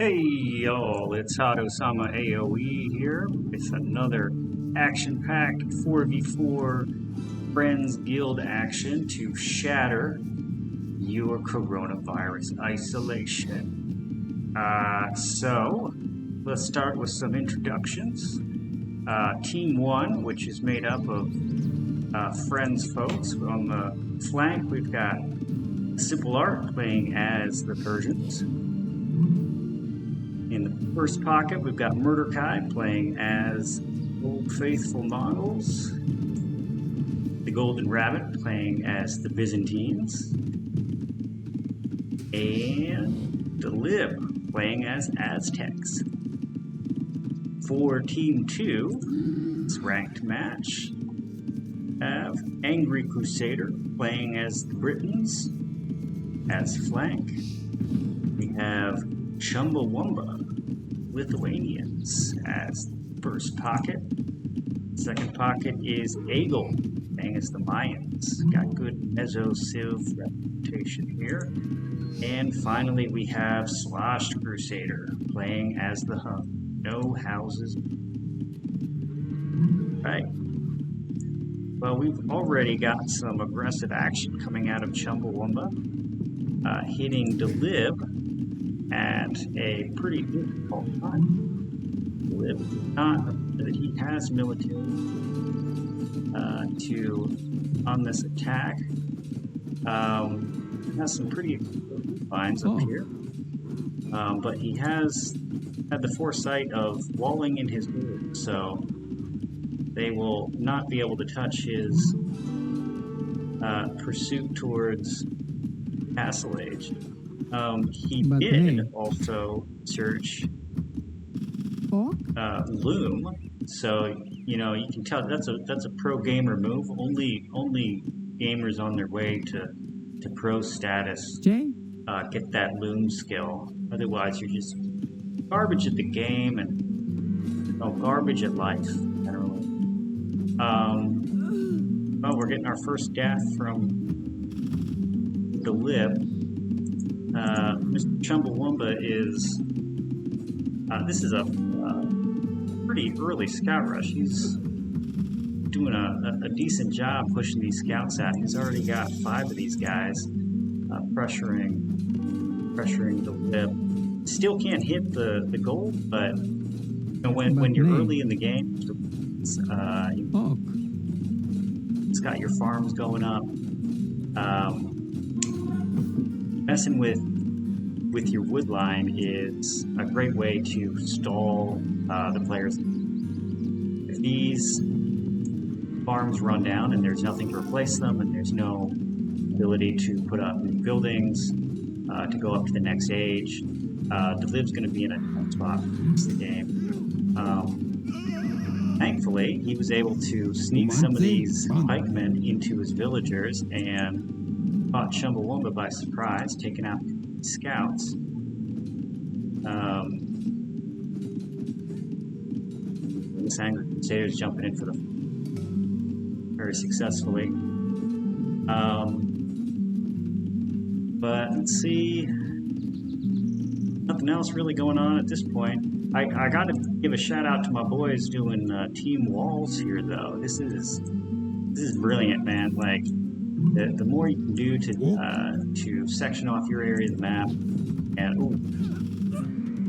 Hey y'all, it's Hado-sama AOE here with another action-packed 4v4 Friends Guild action to shatter your coronavirus isolation. So, let's start with some introductions. Team 1, which is made up of Friends folks. On the flank, we've got Asimpleart playing as the Persians. In the first pocket, we've got MurderCai playing as Old Faithful Mongols. TheGoldenRabbit playing as the Byzantines. And Dlilib playing as Aztecs. For Team 2, it's ranked match. We have Angry Crusader playing as the Britons as flank. We have Chumbawamba Lithuanians as first pocket. Second pocket is Eagle playing as the Mayans. Got good Meso-Civ reputation here. And finally we have Sloshed Crusader playing as the Huns. No houses. Right. Well, we've already got some aggressive action coming out of Chumbawamba, hitting Dlilib at a pretty difficult time. Dlilib not that he has military on this attack. Has some pretty lines up here, but he has had the foresight of walling in his group, so they will not be able to touch his pursuit towards Castle Age. He did also search Loom, so you know you can tell that's a pro gamer move. Only gamers on their way to pro status get that Loom skill. Otherwise, you're just garbage at the game and garbage at life generally. Well, we're getting our first death from Dlilib. Mr. Chumbawamba is, this is a pretty early scout rush. He's doing a decent job pushing these scouts out. He's already got 5 of these guys pressuring Dlilib. Still can't hit the goal, but you know, when you're early in the game, it's got your farms going up. Messing with your wood line is a great way to stall the players. If these farms run down and there's nothing to replace them and there's no ability to put up new buildings to go up to the next age, Dlilib's going to be in a tough spot for the game. Thankfully, he was able to sneak some of these pikemen into his villagers and caught Chumbawamba by surprise, taking out scouts. This Angry Crusader's jumping in for the very successfully. But let's see, nothing else really going on at this point. I got to give a shout out to my boys doing team walls here, though. This is brilliant, man. Like the more you can do to section off your area of the map, and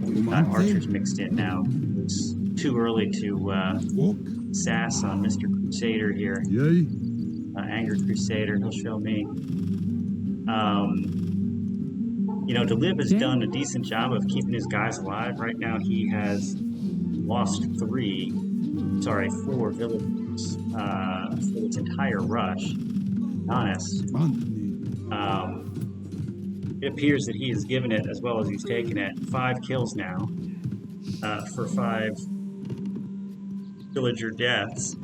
we've got archers mixed in now. It's too early to sass on Mr. Crusader here. Angry Crusader, he'll show me. You know, Dlilib has done a decent job of keeping his guys alive. Right now he has lost 4 villagers. for its entire rush. To be honest, it appears that he has given it as well as he's taken it. 5 kills now for 5 villager deaths,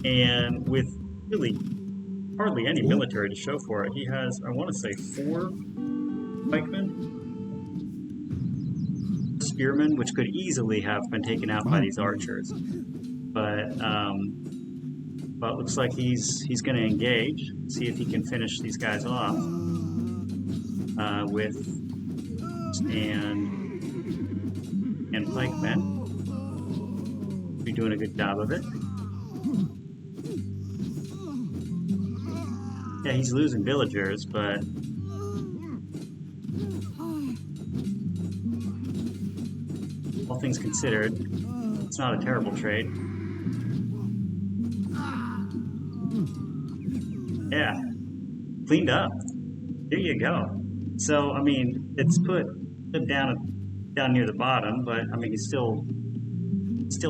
and with really hardly any military to show for it. He has, I want to say, 4 pikemen, spearmen, which could easily have been taken out by these archers. But it looks like he's going to engage, see if he can finish these guys off with and pikemen. Be doing a good job of it. Yeah, he's losing villagers, but all things considered, it's not a terrible trade. Yeah, cleaned up. There you go. So, I mean, it's put him down near the bottom, but I mean, he's still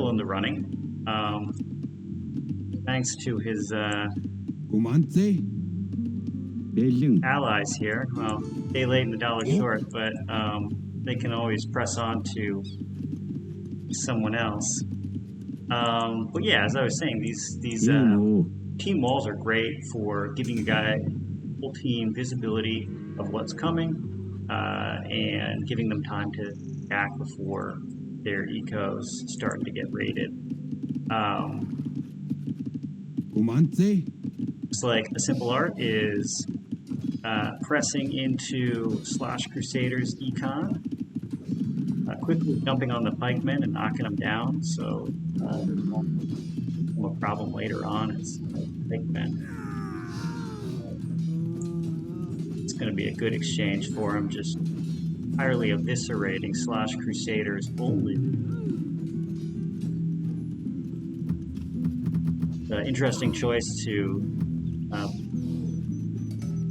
in the running. Thanks to his allies here. Well, day late and a dollar short, but they can always press on to someone else. But yeah, as I was saying, these team walls are great for giving a guy full team visibility of what's coming and giving them time to act before their ecos start to get raided. Looks like Asimpleart is pressing into Slosh Crusaders econ, quickly jumping on the pikemen and knocking them down, so there's no problem later on. It's pikemen. It's going to be a good exchange for him, just entirely eviscerating Slosh Crusaders only. Interesting choice to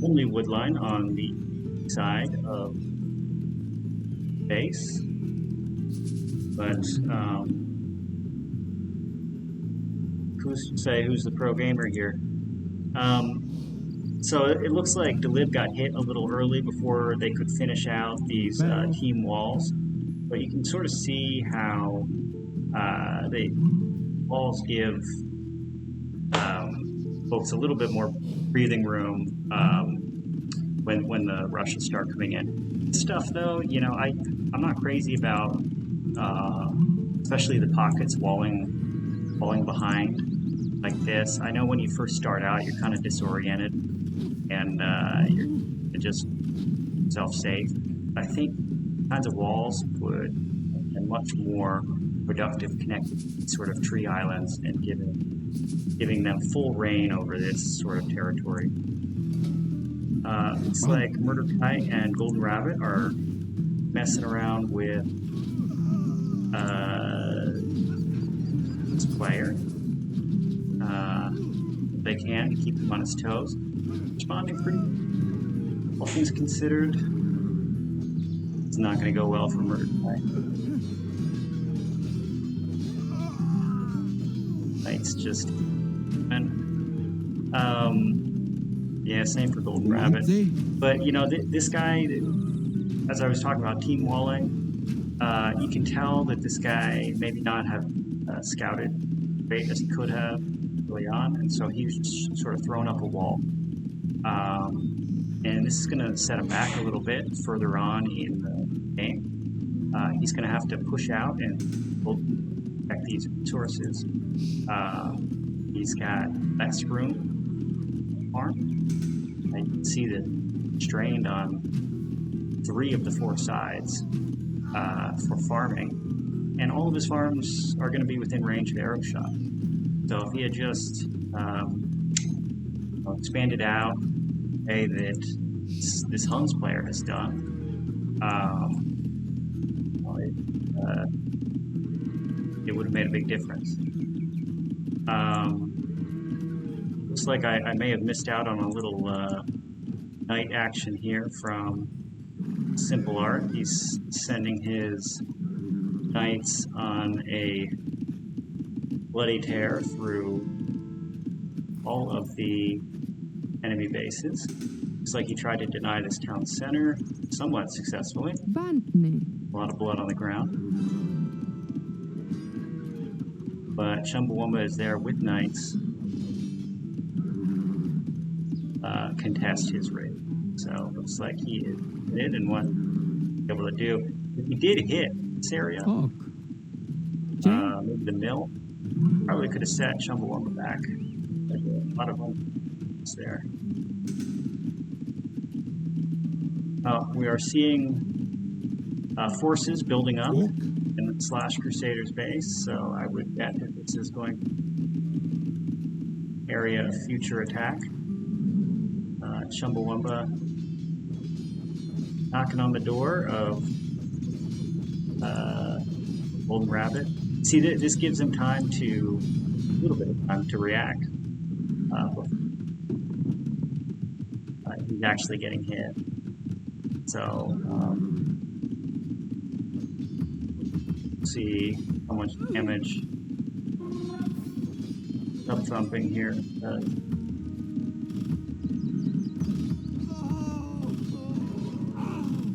only woodline on the side of base, but who's to say who's the pro gamer here? So it looks like Dlilib got hit a little early before they could finish out these team walls, but you can sort of see how the walls give folks a little bit more breathing room when the Russians start coming in. This stuff, though, you know, I'm not crazy about, especially the pockets walling behind like this. I know when you first start out, you're kind of disoriented and you're just self-safe. I think kinds of walls would be much more productive connected sort of tree islands and giving them full reign over this sort of territory. Looks like MurderCai and GoldenRabbit are messing around with this player. They can to keep him on his toes. Responding pretty, all things considered, it's not going to go well for MurderCai. It's just, yeah, same for GoldenRabbit. But you know, this guy, as I was talking about team walling, you can tell that this guy maybe not have scouted great as he could have early on, and so he was just sort of throwing up a wall. And this is going to set him back a little bit further on in the game. He's going to have to push out and protect these resources. He's got less room to farm. You can see that strained on 3 of the 4 sides for farming, and all of his farms are going to be within range of arrow shot. So if he had just expanded out the way that this Huns player has done, it would have made a big difference. Looks like I may have missed out on a little knight action here from Asimpleart. He's sending his knights on a bloody tear through all of the enemy bases. Looks like he tried to deny this town center somewhat successfully. A lot of blood on the ground. But Chumbawamba is there with knights. Contest his raid. So looks like he is hit and what he's able to do. If he did hit this area, maybe the mill, probably could have set Chumbawamba back. There's a lot of them there. We are seeing forces building up in the Slash Crusaders base, so I would bet that this is going area of future attack. Chumbawamba knocking on the door of Golden Rabbit. See, this gives him time to, a little bit of time to react. He's actually getting hit. So, see how much damage up thumping here does.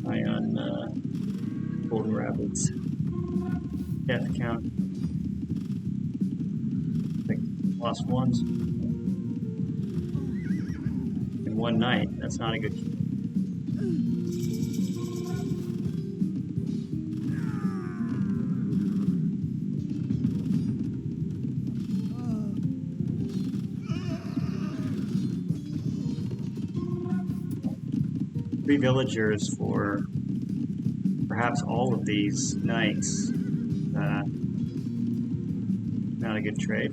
Eye on Golden Rabbit's death count. I think lost ones in one night. That's not a good. Three villagers for perhaps all of these knights. Not a good trade.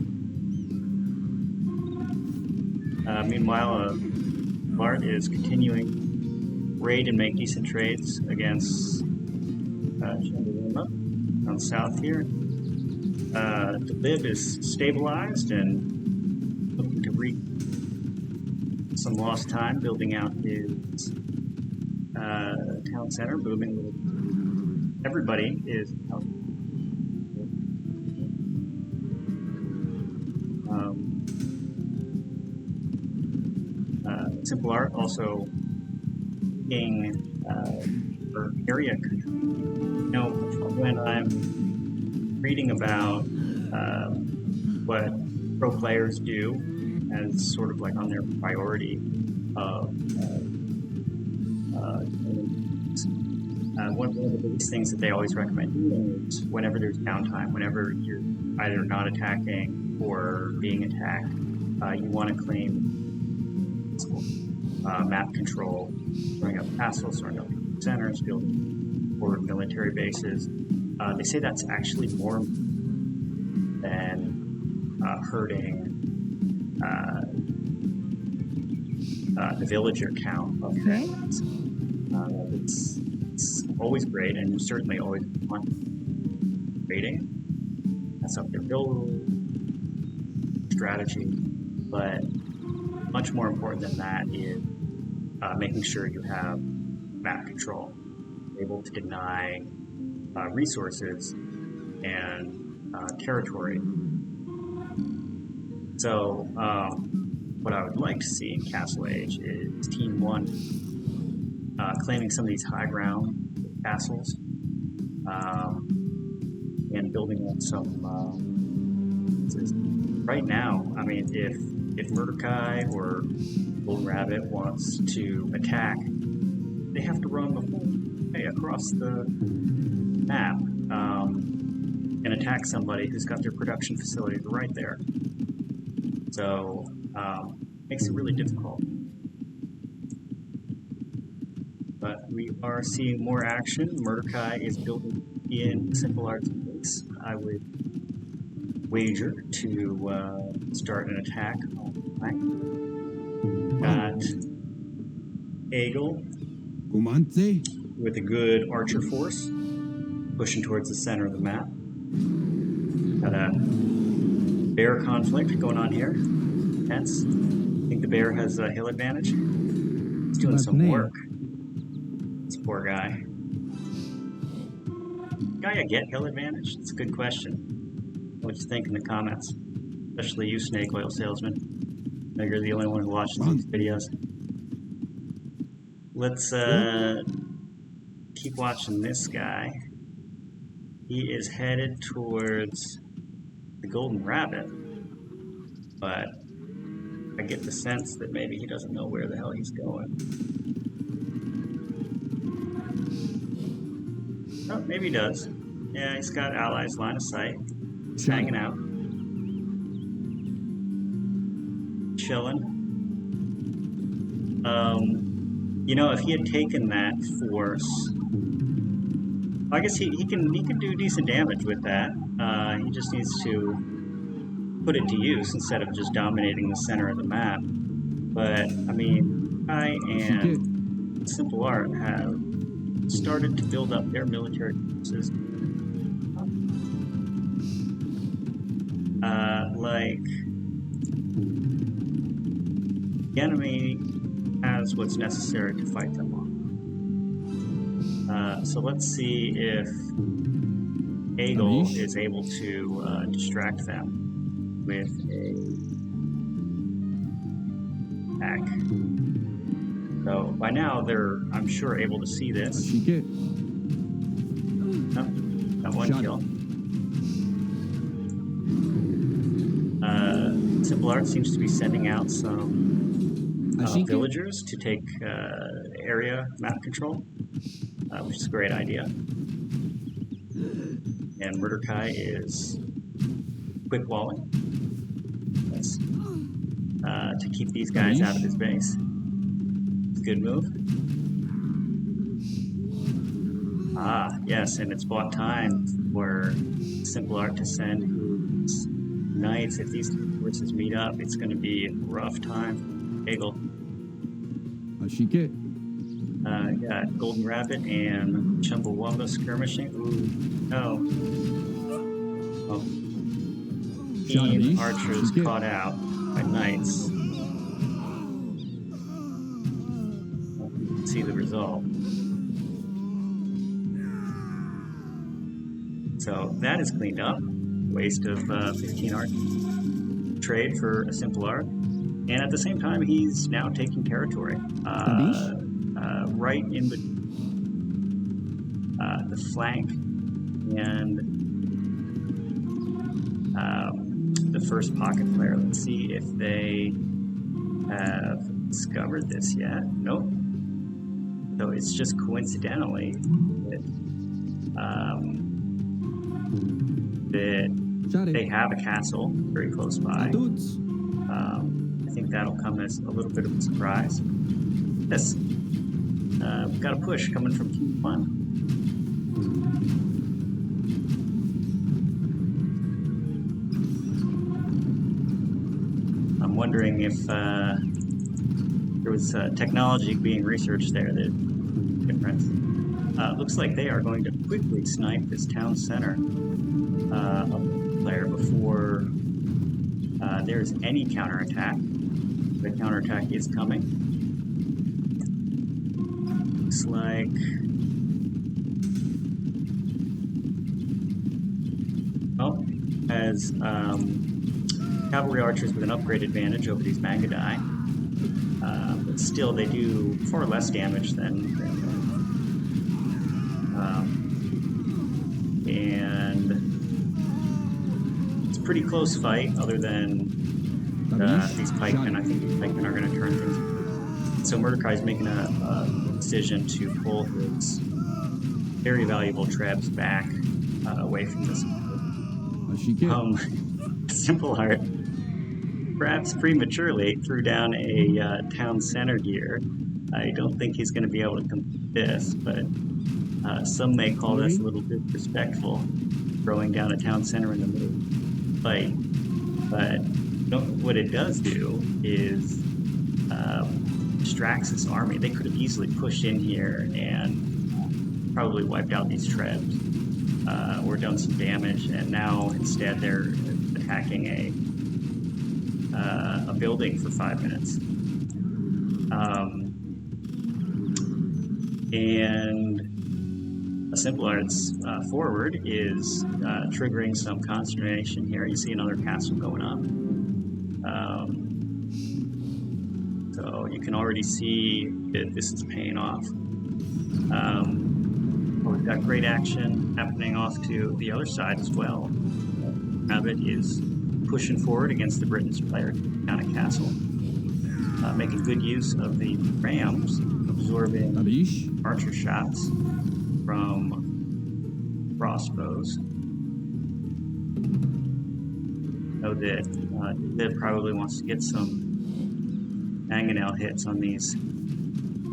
Meanwhile, Bart is continuing raid and make decent trades against Chumbawamba on south here. Dlilib is stabilized and looking to reap some lost time building out his town center, booming. Everybody is out. Asimpleart also being for area control. You know, when I'm reading about what pro players do as sort of like on their priority of one of the biggest things that they always recommend doing is whenever there's downtime, whenever you're either not attacking or being attacked, you want to claim map control, throwing up castles, throwing up centers, building forward military bases. They say that's actually more than hurting the villager count of your enemies. It's always great, and you certainly always want raiding. That's up their build strategy, but much more important than that is making sure you have map control, able to deny resources and territory. So what I would like to see in Castle Age is Team 1 claiming some of these high ground castles and building up some right now. I mean, if MurderCai or Golden Rabbit wants to attack, they have to run the whole way across the map and attack somebody who's got their production facilities right there. So makes it really difficult. But we are seeing more action. MurderCai is building in Asimpleart's base. I would wager to start an attack on the flank. Got Eagle with a good archer force pushing towards the center of the map. Got a bear conflict going on here. Hence, I think the bear has a hill advantage. He's doing some work. This poor guy. Guy, get hill advantage? It's a good question. What do you think in the comments? Especially you, snake oil salesman. You're the only one who watches these videos. Let's keep watching this guy. He is headed towards the Golden Rabbit, but I get the sense that maybe he doesn't know where the hell he's going. Oh, maybe he does. Yeah, he's got allies line of sight. He's hanging out. Chilling. You know, if he had taken that force, I guess he can do decent damage with that. He just needs to put it to use instead of just dominating the center of the map. But I mean, I and Asimpleart have started to build up their military forces. Like the enemy has what's necessary to fight them off. So let's see if Eagle is able to distract them with a attack. So by now they're, I'm sure, able to see this. Oh, got one kill. Asimpleart seems to be sending out some villagers to take area map control, which is a great idea. And MurderCai is quick walling. That's to keep these guys out of his base. Good move. Ah, yes, and it's bought time for Asimpleart to send his knights. If these forces meet up, it's going to be a rough time. Eagle. Got Golden Rabbit and Chumbawamba skirmishing. Ooh, no. Oh. Team archers caught out by knights. Let's see the result. So that is cleaned up. Waste of 15 arch trade for Asimpleart. And at the same time, he's now taking territory. Right in the flank and the first pocket player. Let's see if they have discovered this yet. Nope. So it's just coincidentally that, that they have a castle very close by. I think that'll come as a little bit of a surprise. Yes. We've got a push coming from Team 1. I'm wondering if there was technology being researched there that difference. Looks like they are going to quickly snipe this town center of the player before there's any counterattack. The counterattack is coming. Looks like as cavalry archers with an upgrade advantage over these Magadai, but still they do far less damage than and it's a pretty close fight. Other than these pikemen, I think these pikemen are going to turn things. So MurderCai is making a decision to pull his very valuable trebs back away from this. Asimpleart, perhaps prematurely, threw down a town center here. I don't think he's going to be able to complete this, but some may call this a little disrespectful, throwing down a town center in the middle of the fight. But what it does do is distracts this army. They could have easily pushed in here and probably wiped out these trebs or done some damage, and now instead they're attacking a building for 5 minutes. And Asimpleart's forward is triggering some consternation here. You see another castle going up. So you can already see that this is paying off. We've got great action happening off to the other side as well. Rabbit is pushing forward against the Britons player down a castle, making good use of the rams, absorbing archer shots from crossbows. Know that Dlilib probably wants to get some mangonel hits on these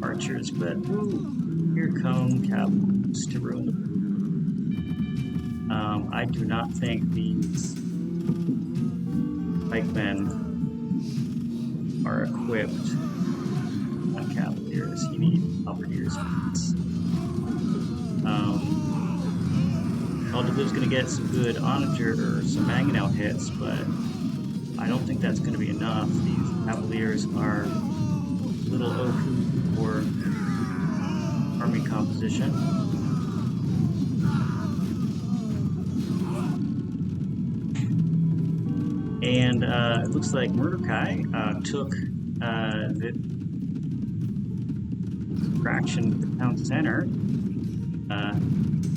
archers, but here come cavalries to ruin the. I do not think these pikemen are equipped on cavaliers. You need halberdiers. Dlilib's going to get some good onager or some mangonel hits, but I don't think that's going to be enough. These cavaliers are a little OP for army composition. And it looks like MurderCai took the fraction of the town center,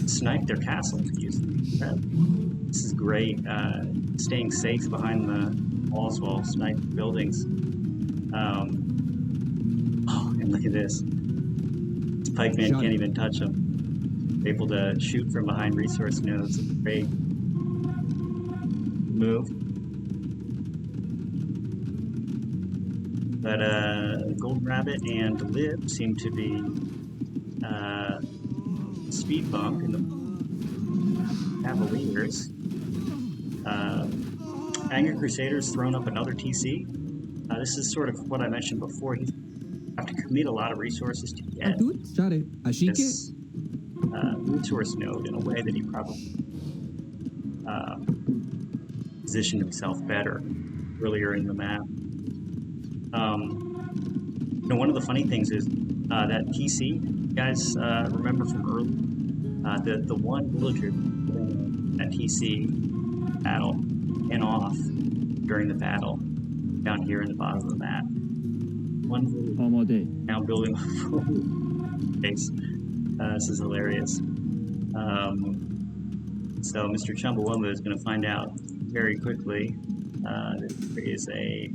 sniped their castle to use them. This is great, staying safe behind the walls while sniping buildings. Oh, and look at this. These pikemen can't even touch them. They're able to shoot from behind resource nodes. Great move. But GoldenRabbit and Dlilib seem to be speed bump in the Cavaliers. Anger Crusader's thrown up another TC. This is sort of what I mentioned before. You have to commit a lot of resources to get this resource node in a way that he probably positioned himself better earlier in the map. One of the funny things is that TC, you guys remember from early, the one villager at TC battle and off during the battle down here in the bottom of the map. One villager now building a full base. This is hilarious. So Mr. Chumbawamba is going to find out very quickly that there is a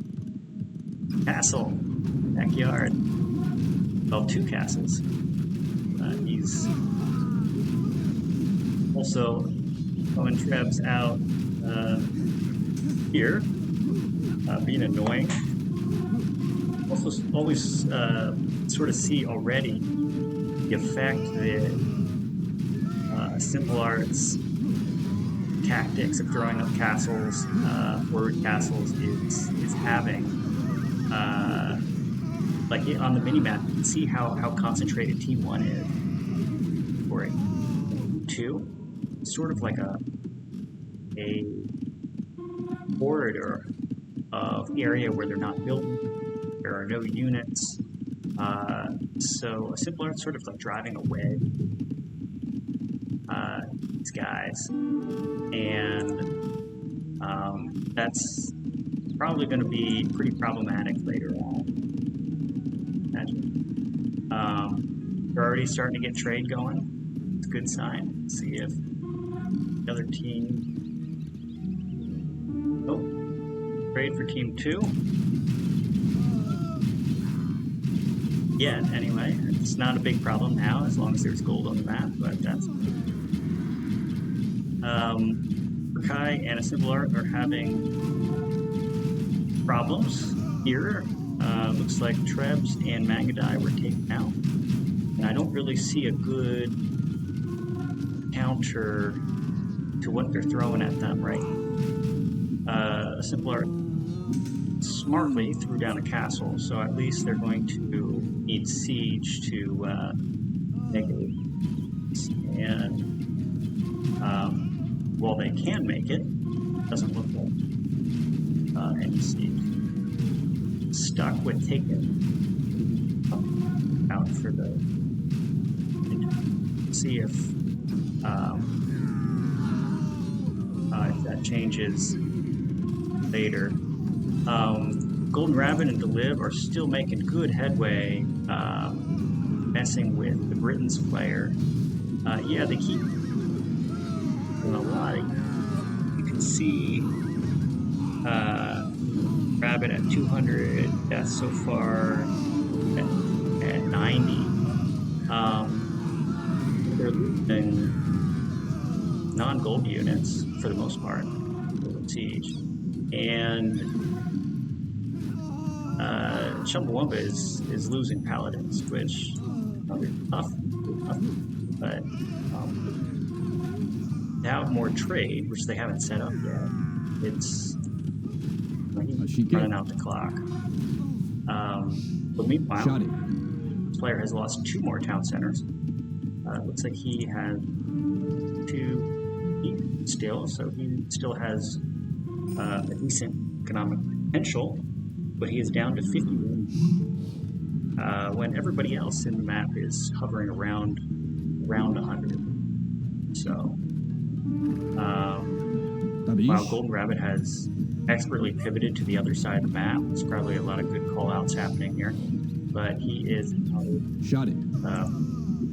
castle backyard. Well, two castles. He's also throwing Trebs out here, being annoying. Also, always sort of see already the effect that Asimpleart's tactics of throwing up castles, forward castles, is having. Like on the minimap, you can see how concentrated Team 1 is. For Team 2, it's sort of like a corridor of area where they're not building. There are no units. So Asimpleart's sort of like driving a wedge. These guys. And that's probably going to be pretty problematic later on. They're already starting to get trade going. It's a good sign. Let's see if the other team. Oh, trade for Team 2. Yet, anyway. It's not a big problem now as long as there's gold on the map, but that's. MurderCai and Asimpleart are having problems here. Looks like Trebs and Magadai were taken out. And I don't really see a good counter to what they're throwing at them right now. Asimpleart smartly threw down a castle, so at least they're going to need siege to make it. And while they can make it, doesn't look like any siege. Stuck with taking out for the see if that changes later. GoldenRabbit and Dlilib are still making good headway, messing with the Britons player. Yeah, they keep doing a lot. You can see Rabbit at 200 deaths so far, at 90. They're losing non-gold units for the most part in siege, and Chumbawamba is losing paladins, which is tough, but without more trade, which they haven't set up yet, it's running out the clock. But meanwhile, this player has lost 2 more town centers. Looks like he has 2 still, so he still has a decent economic potential, but he is down to 51 when everybody else in the map is hovering around 100. So, while GoldenRabbit has expertly pivoted to the other side of the map, there's probably a lot of good call-outs happening here, but he is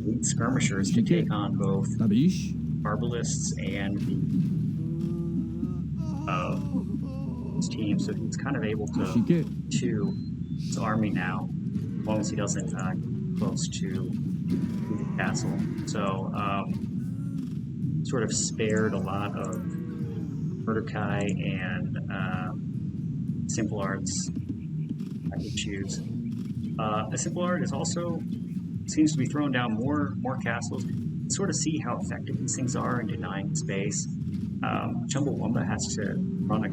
lead skirmishers to take on both arbalists and his team, so he's kind of able to his army now, as long as he doesn't get close to the castle. So sort of spared a lot of MurderCai and Asimpleart's issues. Asimpleart is also seems to be throwing down more castles. Sort of see how effective these things are in denying space. Chumbawamba has to run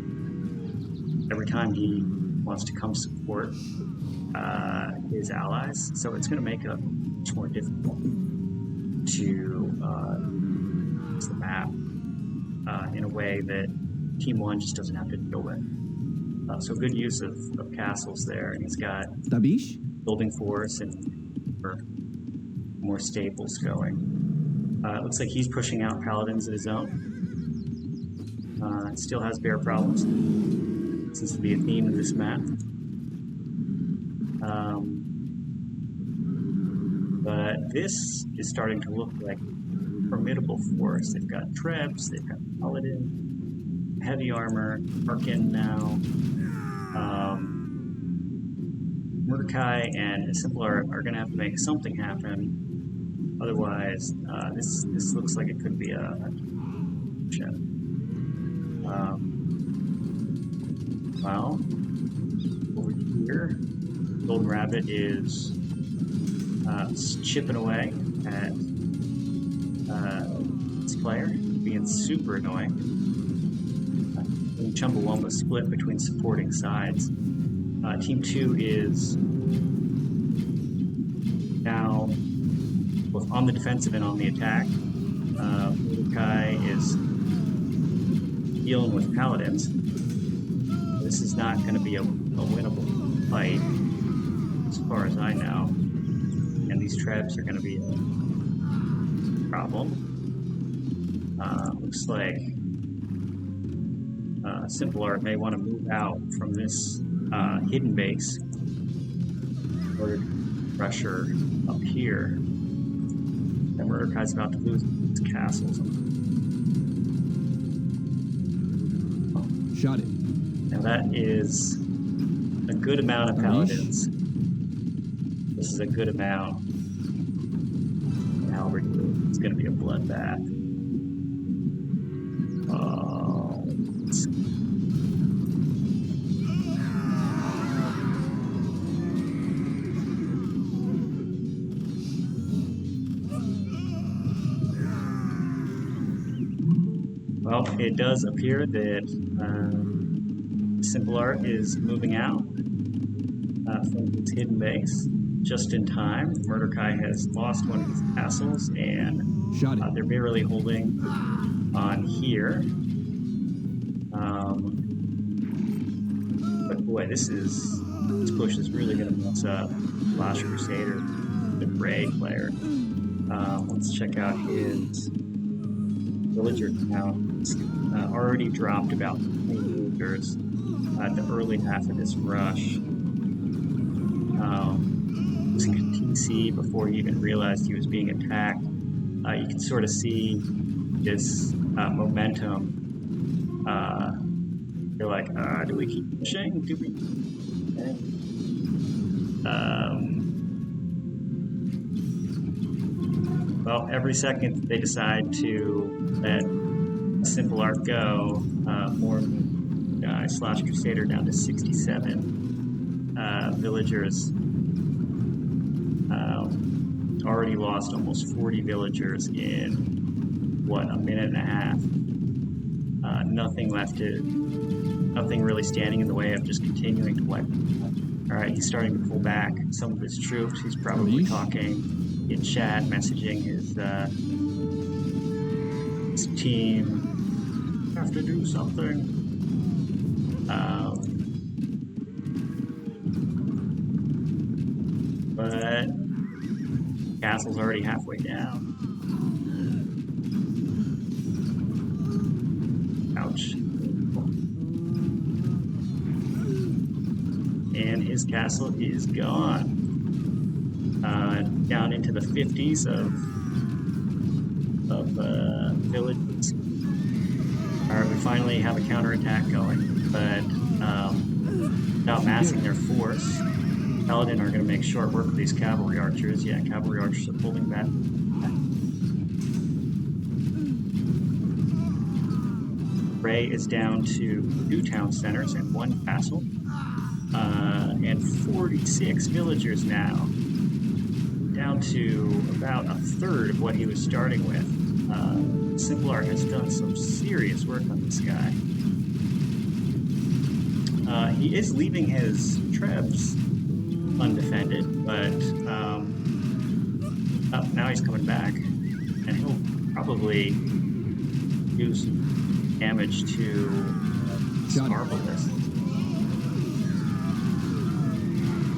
every time he wants to come support his allies, so it's going to make it much more difficult to use the map in a way that Team 1 just doesn't have to deal with. So good use of castles there, and he's got building force and more staples going. It looks like he's pushing out paladins of his own. Still has bear problems. Seems to be a theme of this map. But this is starting to look like a formidable force. They've got Trebs, they've got Paladin, heavy armor, Arkin now. MurderCai and Asimpleart are going to have to make something happen. Otherwise, this looks like it could be a ship. Well, over here, GoldenRabbit is chipping away at this player, being super annoying. And Chumbawamba split between supporting sides. Team 2 is now both on the defensive and on the attack. MurderCai is dealing with paladins. This is not going to be a winnable fight, as far as I know. And these traps are going to be a problem. Looks like Asimpleart may want to move out from this hidden base in order to pressure up here. And MurderCai's about to lose his castles. Shot it. Now that is a good amount of paladins. This is a good amount. And Halberd, it's going to be a bloodbath. Well, it does appear that Asimpleart is moving out from its hidden base just in time. MurderCai has lost one of his castles, and they're barely holding on here. But boy, this push is really going to mess up Last Crusader, the Ray player. Let's check out his villager count. It's already dropped about 20 villagers. the early half of this rush. Losing a TC before he even realized he was being attacked. You can sort of see this momentum. You're like, do we keep pushing? Do we? Well, every second they decide to let Asimpleart go, more guy / Crusader down to 67 villagers. Already lost almost 40 villagers in what, a minute and a half. Nothing really standing in the way of just continuing to wipe. All right, he's starting to pull back some of his troops. He's probably talking in chat, messaging his team. Have to do something. But castle's already halfway down. Ouch. And his castle is gone. Down into the 50s of villages. Alright, we finally have a counterattack going, but without massing their force, Paladin are going to make short work of these cavalry archers. Yeah, cavalry archers are pulling back. Ray is down to 2 town centers and 1 castle, and 46 villagers now, down to about a third of what he was starting with. Asimpleart has done some serious work on this guy. He is leaving his trebs undefended, but now he's coming back, and he'll probably do some damage to Marvelous.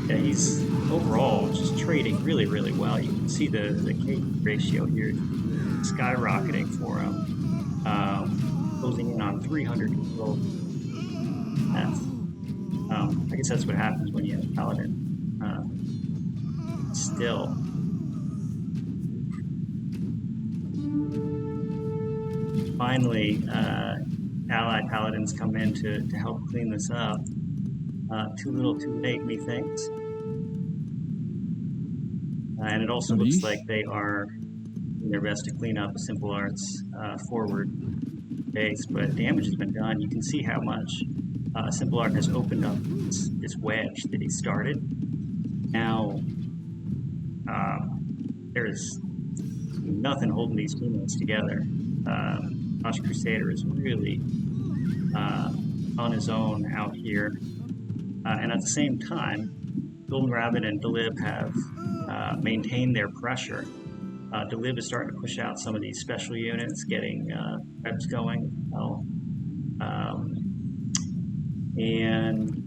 Yeah, he's overall just trading really, really well. You can see the K ratio here skyrocketing for him, closing in on 300 gold. I guess that's what happens when you have Paladin. Still. Finally, allied paladins come in to help clean this up. Too little, too late, methinks. And it also looks like they are doing their best to clean up Asimpleart's forward base, but damage has been done. You can see how much Asimpleart has opened up this wedge that he started. Now, there's nothing holding these humans together. Crusader is really on his own out here. And at the same time, GoldenRabbit and Dlilib have maintained their pressure. Dlilib is starting to push out some of these special units, getting reps going. And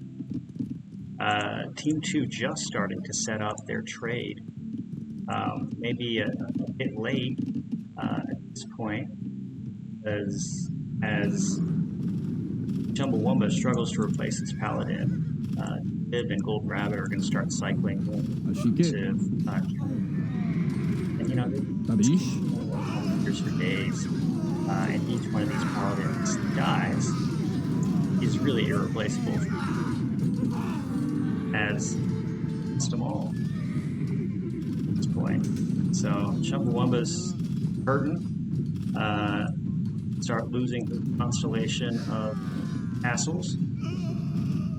Team 2 just starting to set up their trade. Maybe a bit late at this point, as Chumbawamba struggles to replace his Paladin. Dlilib and GoldenRabbit are going to start cycling to and you know, years for days, and each one of these Paladins dies is really irreplaceable as them all at this point. So Chumbawamba's hurting. Start losing the constellation of castles,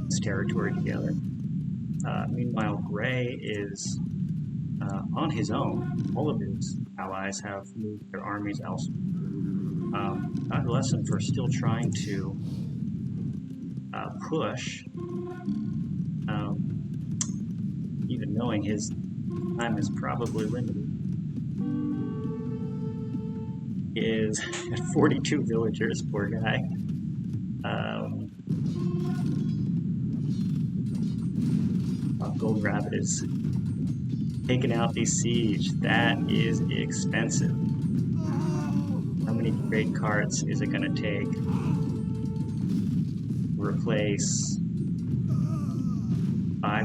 its territory together. Meanwhile, Gray is on his own. All of his allies have moved their armies elsewhere. God bless them for still trying to push, even knowing his time is probably limited. Is at 42 villagers, poor guy. GoldenRabbit is taking out the siege. That is expensive. How many trade carts is it going to take to replace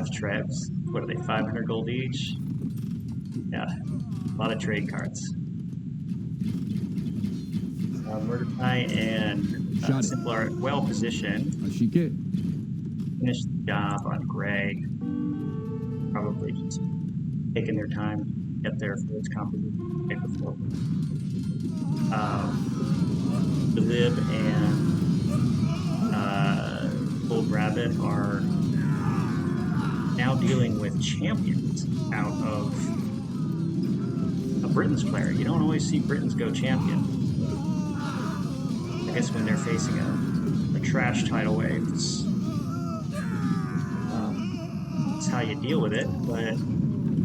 enough trebs. What are they, 500 gold each? Yeah, a lot of trade cards. MurderCai and Asimpleart well positioned. Finish the job on Greg. Probably just taking their time to get there for its composition right before. Dlilib and TheGoldenRabbit are now dealing with champions out of a Britons player. You don't always see Britons go champion. I guess when they're facing a trash tidal wave, it's how you deal with it. But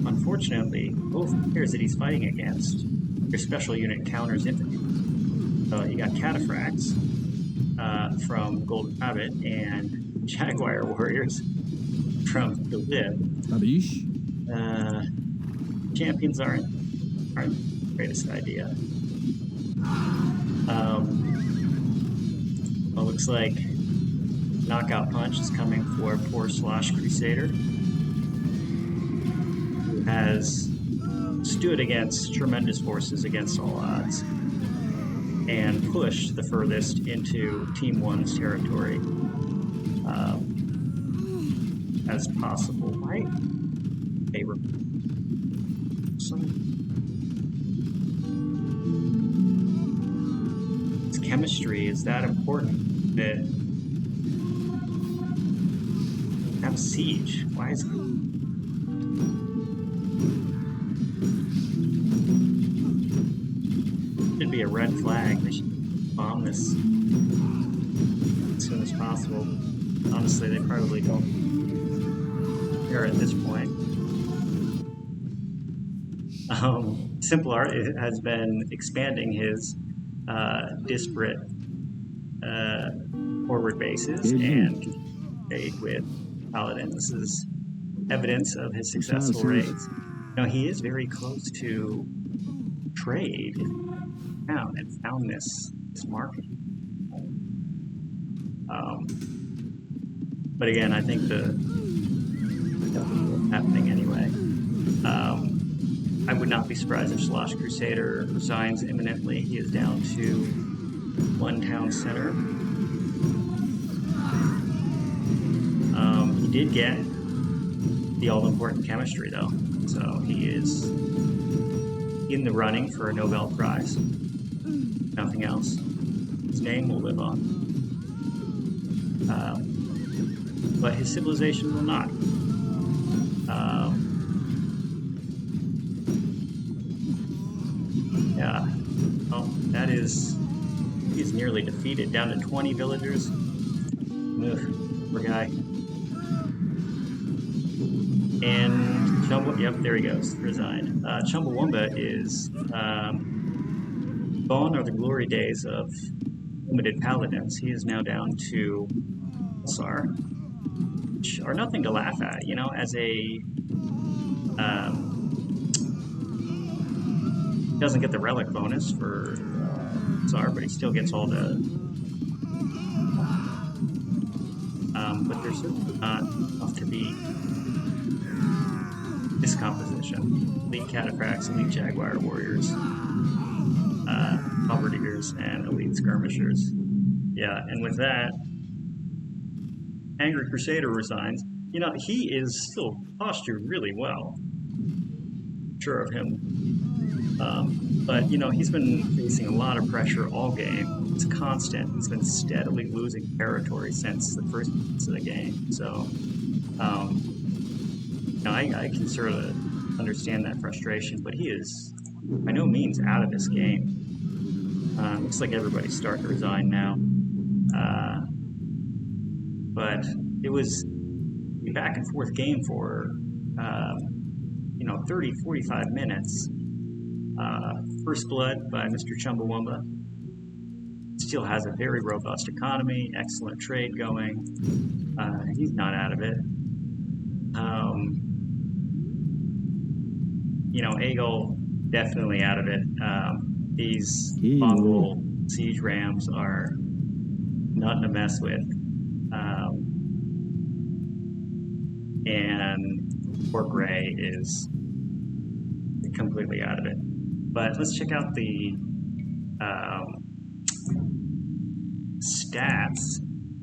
unfortunately, both players that he's fighting against, their special unit counters infantry. So you got cataphracts from GoldenRabbit and Jaguar warriors from Dlilib. Champions aren't the greatest idea. Well, looks like knockout punch is coming for poor Slosh Crusader, who has stood against tremendous forces against all odds and pushed the furthest into Team 1's territory as possible. Right? Favorite. Its chemistry is that important that have siege. Why is it? Should be a red flag. They should bomb this as soon as possible. Honestly, they probably don't care at this point. Asimpleart has been expanding his disparate forward bases and trade with Paladin. This is evidence of his successful raids. Now, he is very close to trade and found this market. But again, I think that's what's happening anyway. I would not be surprised if Slosh Crusader resigns imminently. He is down to one town center. He did get the all-important chemistry, though, so he is in the running for a Nobel Prize. Nothing else. His name will live on. But his civilization will not. Yeah. Well, that is... He's nearly defeated. Down to 20 villagers. Ugh, poor guy. And yep, there he goes. Resigned. Chumbawamba is... gone are the glory days of limited paladins. He is now down to Sar, which are nothing to laugh at, you know, as a doesn't get the relic bonus for Sar, but he still gets all the but there's certainly not enough to be this composition. Elite cataphracts, elite jaguar warriors, halberdiers, and elite skirmishers. Yeah, and with that, Angry Crusader resigns. You know, he is still postured really well. Sure of him. But, you know, he's been facing a lot of pressure all game. It's constant. He's been steadily losing territory since the first piece of the game. So, now I can sort of understand that frustration, but he is by no means out of this game. Looks like everybody's starting to resign now. But it was a back and forth game for, 30, 45 minutes. First Blood by Mr. Chumbawamba. Still has a very robust economy, excellent trade going. He's not out of it. Aegol definitely out of it. These Mongol siege rams are nothing to mess with. and Port Gray is completely out of it. But let's check out the stats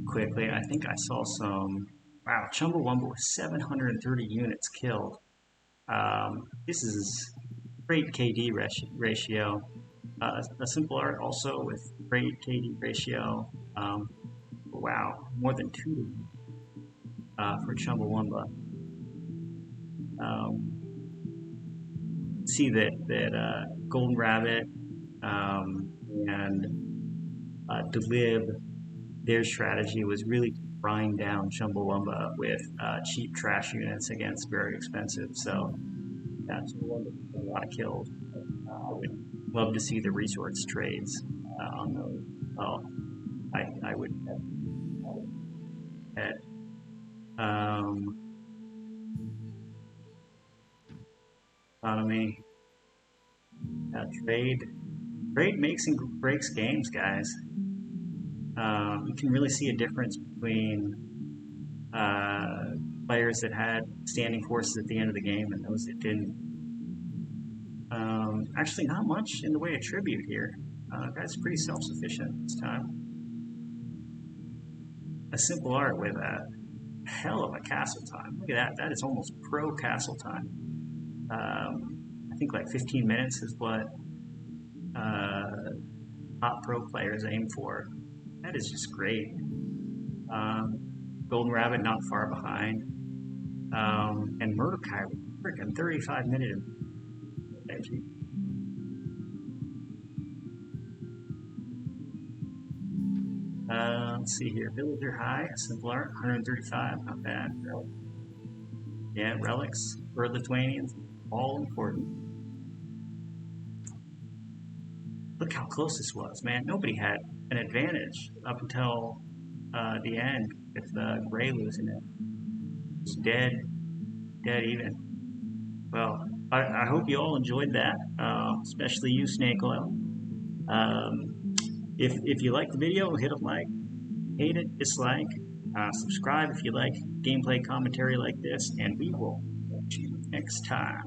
quickly. I think I saw some. Wow, Chumbawamba with 730 units killed. This is great KD ratio. Asimpleart also with great KD ratio. Wow, more than 2 for Chumbawamba. See that GoldenRabbit and Dlilib, their strategy was really to grind down Chumbawamba with cheap trash units against very expensive. So yeah, Chumbawamba a lot of kills. I would love to see the resource trades on those. Well, I would bet. Economy. Trade makes and breaks games, guys. You can really see a difference between players that had standing forces at the end of the game and those that didn't. Actually, not much in the way of tribute here. Guy's pretty self-sufficient this time. Asimpleart with a hell of a castle time. Look at that. That is almost pro castle time. I think like 15 minutes is what top pro players aim for. That is just great. GoldenRabbit not far behind. And MurderCai with freaking 35-minute energy. Let's see here. Villager high, Asimpleart, 135, not bad. Yeah, relics for Lithuanians, all important. Look how close this was, man. Nobody had an advantage up until the end with Gray losing it. It's dead even. Well, I hope you all enjoyed that, especially you, Snake Oil. If you like the video, hit a like. Hate it, dislike. Subscribe if you like gameplay commentary like this, and we will catch you next time.